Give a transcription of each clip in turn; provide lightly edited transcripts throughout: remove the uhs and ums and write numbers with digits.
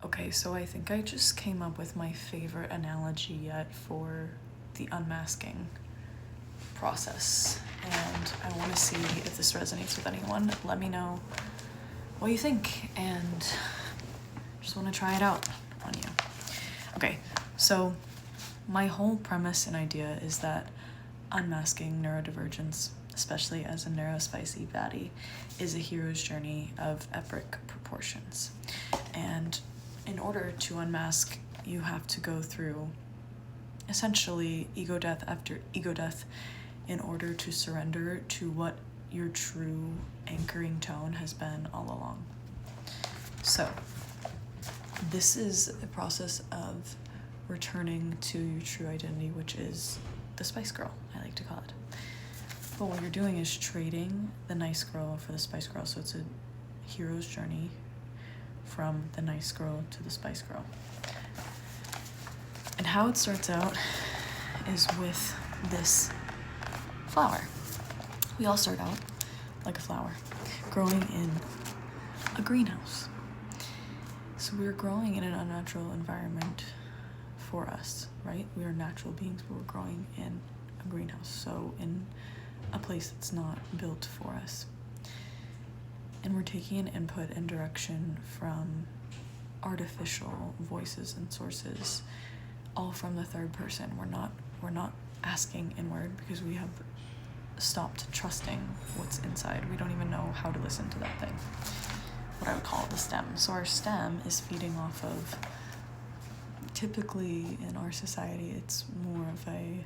Okay, so I think I just came up with my favorite analogy yet for the unmasking process, and I want to see if this resonates with anyone. Let me know what you think, and just want to try it out on you. Okay, so my whole premise and idea is that unmasking neurodivergence, especially as a neurospicy baddie, is a hero's journey of epic proportions. And in order to unmask, you have to go through essentially ego death after ego death in order to surrender to what your true anchoring tone has been all along. So this is a process of returning to your true identity, which is the Spice Girl, I like to call it. But what you're doing is trading the nice girl for the Spice Girl. So it's a hero's journey from the nice girl to the Spice Girl. And how it starts out is with this flower. We all start out like a flower, growing in a greenhouse. So we're growing in an unnatural environment for us, right? We are natural beings, but we're growing in a greenhouse, so in a place that's not built for us. And we're taking an input and direction from artificial voices and sources, all from the third person. We're not asking inward because we have stopped trusting what's inside. We don't even know how to listen to that thing, what I would call the stem. So our stem is feeding off of, typically in our society, it's more of a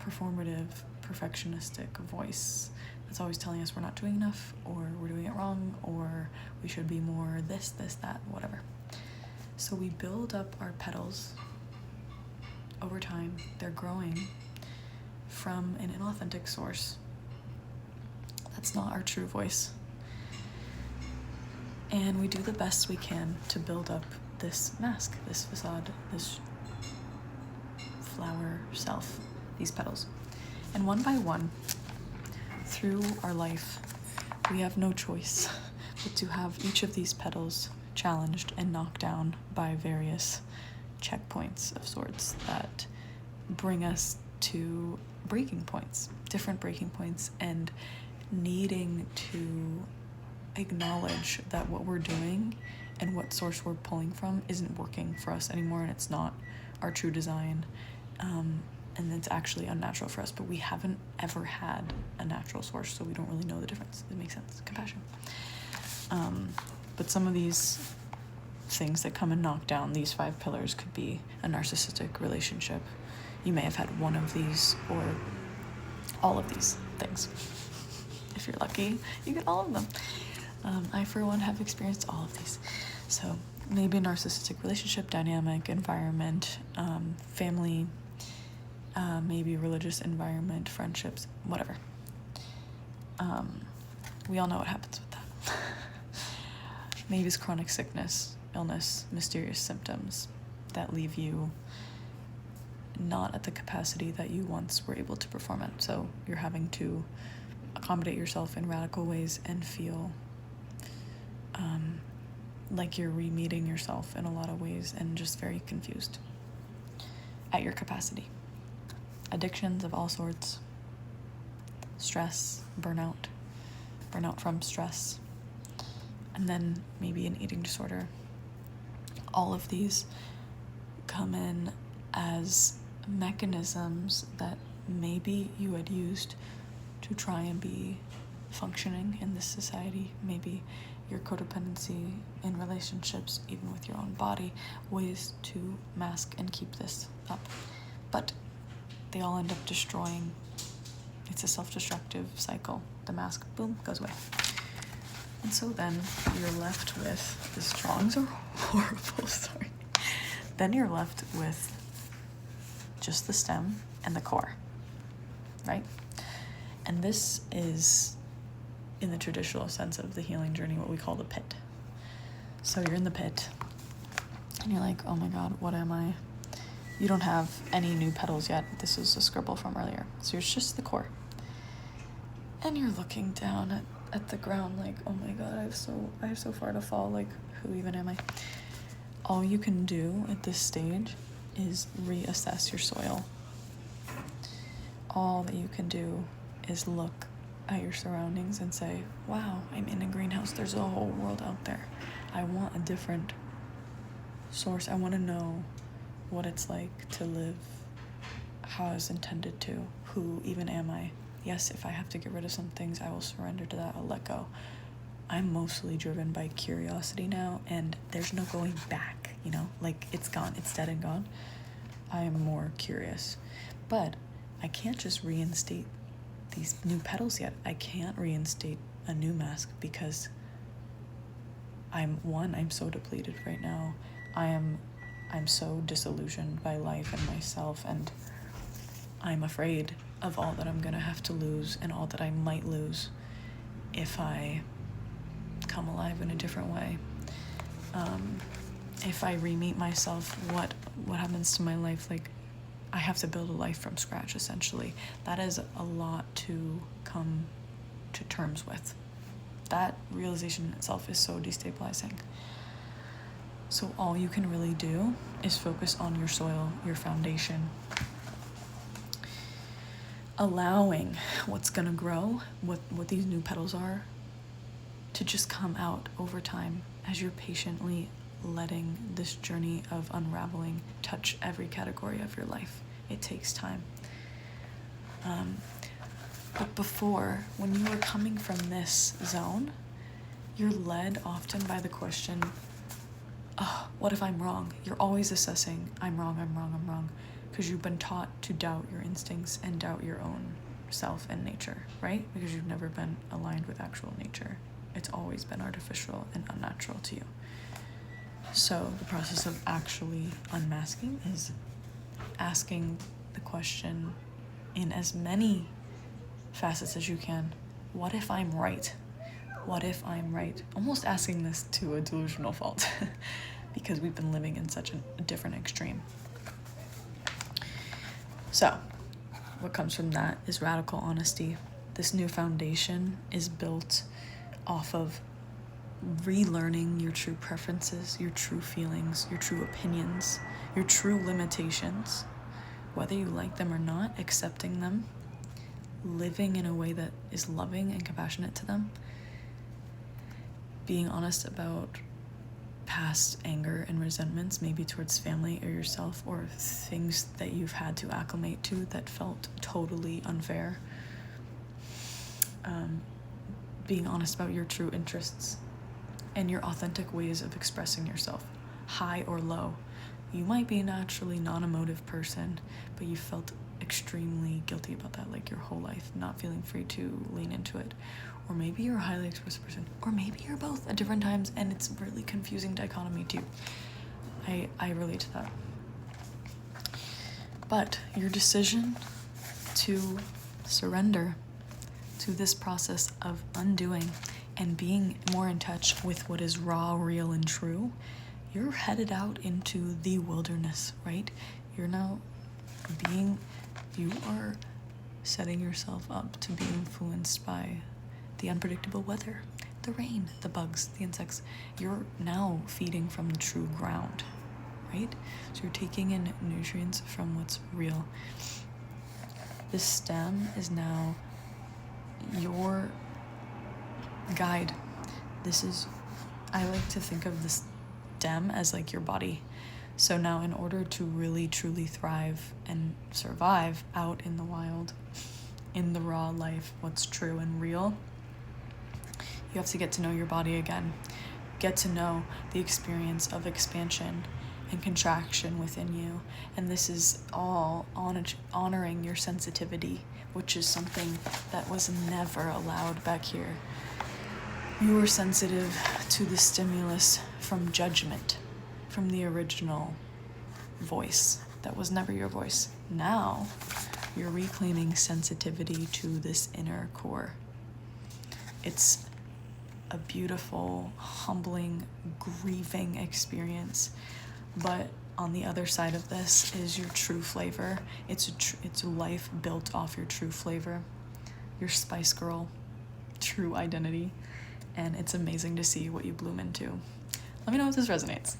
performative, perfectionistic voice that's always telling us we're not doing enough, or we're doing it wrong, or we should be more this, that, whatever. So we build up our petals over time. They're growing from an inauthentic source. That's not our true voice. And we do the best we can to build up this mask, this facade, this flower self, these petals. And one by one, through our life, we have no choice but to have each of these petals challenged and knocked down by various checkpoints of sorts that bring us to breaking points, different breaking points, and needing to acknowledge that what we're doing and what source we're pulling from isn't working for us anymore, and it's not our true design, and it's actually unnatural for us. But we haven't ever had a natural source, so we don't really know the difference. It makes sense. Compassion. But some of these things that come and knock down these 5 pillars could be a narcissistic relationship. You may have had one of these or all of these things. If you're lucky, you get all of them. I, for one, have experienced all of these. So maybe a narcissistic relationship, dynamic environment, family, maybe religious environment, friendships, whatever. We all know what happens with that. Maybe it's chronic sickness, illness, mysterious symptoms that leave you not at the capacity that you once were able to perform at. So you're having to accommodate yourself in radical ways and feel like you're re-meeting yourself in a lot of ways and just very confused at your capacity. Addictions of all sorts, stress, burnout from stress, and then maybe an eating disorder. All of these come in as mechanisms that maybe you had used to try and be functioning in this society. Maybe your codependency in relationships, even with your own body, ways to mask and keep this up. But they all end up destroying. It's a self-destructive cycle. The mask, boom, goes away. And so then you're left with, the strongs are horrible, sorry. Then you're left with just the stem and the core, right? And this is, in the traditional sense of the healing journey, what we call the pit. So you're in the pit, and you're like, oh my God, what am I? You don't have any new petals yet. This is a scribble from earlier. So it's just the core. And you're looking down at the ground like, oh my God, I have so far to fall. Like, who even am I? all you can do at this stage is reassess your soil. All that you can do is look at your surroundings and say, wow, I'm in a greenhouse. There's a whole world out there. I want a different source. I want to know what it's like to live how I was intended to. Who even am I? Yes, if I have to get rid of some things, I will surrender to that. I'll let go. I'm mostly driven by curiosity now, and there's no going back, you know? Like, it's gone. It's dead and gone. I am more curious. But I can't just reinstate these new petals yet. I can't reinstate a new mask because I'm so depleted right now. I'm so disillusioned by life and myself, and I'm afraid of all that I'm gonna have to lose and all that I might lose if I come alive in a different way. If I re-meet myself, what happens to my life? Like, I have to build a life from scratch, essentially. That is a lot to come to terms with. That realization itself is so destabilizing. So all you can really do is focus on your soil, your foundation. Allowing what's gonna grow, what these new petals are, to just come out over time as you're patiently letting this journey of unraveling touch every category of your life. It takes time. But before, when you are coming from this zone, you're led often by the question, oh, what if I'm wrong? You're always assessing, I'm wrong, because you've been taught to doubt your instincts and doubt your own self and nature, right? Because you've never been aligned with actual nature. It's always been artificial and unnatural to you. So the process of actually unmasking is asking the question in as many facets as you can, what if I'm right? What if I'm right? Almost asking this to a delusional fault because we've been living in such a different extreme. So what comes from that is radical honesty. This new foundation is built off of relearning your true preferences, your true feelings, your true opinions, your true limitations, whether you like them or not, accepting them, living in a way that is loving and compassionate to them, being honest about past anger and resentments, maybe towards family or yourself, or things that you've had to acclimate to that felt totally unfair. Being honest about your true interests and your authentic ways of expressing yourself, high or low. You might be a naturally non-emotive person, but you felt extremely guilty about that, like your whole life, not feeling free to lean into it. Or maybe you're a highly expressive person, or maybe you're both at different times, and it's a really confusing dichotomy too. I relate to that. But your decision to surrender to this process of undoing and being more in touch with what is raw, real, and true, you're headed out into the wilderness, right? You are setting yourself up to be influenced by the unpredictable weather, the rain, the bugs, the insects. You're now feeding from the true ground, right? So you're taking in nutrients from what's real. This stem is now your guide. I like to think of this stem as like your body. So now in order to really truly thrive and survive out in the wild, in the raw life, what's true and real, you have to get to know your body again. Get to know the experience of expansion and contraction within you. And this is all honoring your sensitivity, which is something that was never allowed back here. You were sensitive to the stimulus from judgment, from the original voice that was never your voice. Now you're reclaiming sensitivity to this inner core. It's a beautiful, humbling, grieving experience. But on the other side of this is your true flavor. It's a life built off your true flavor, your spice girl, true identity. And it's amazing to see what you bloom into. Let me know if this resonates.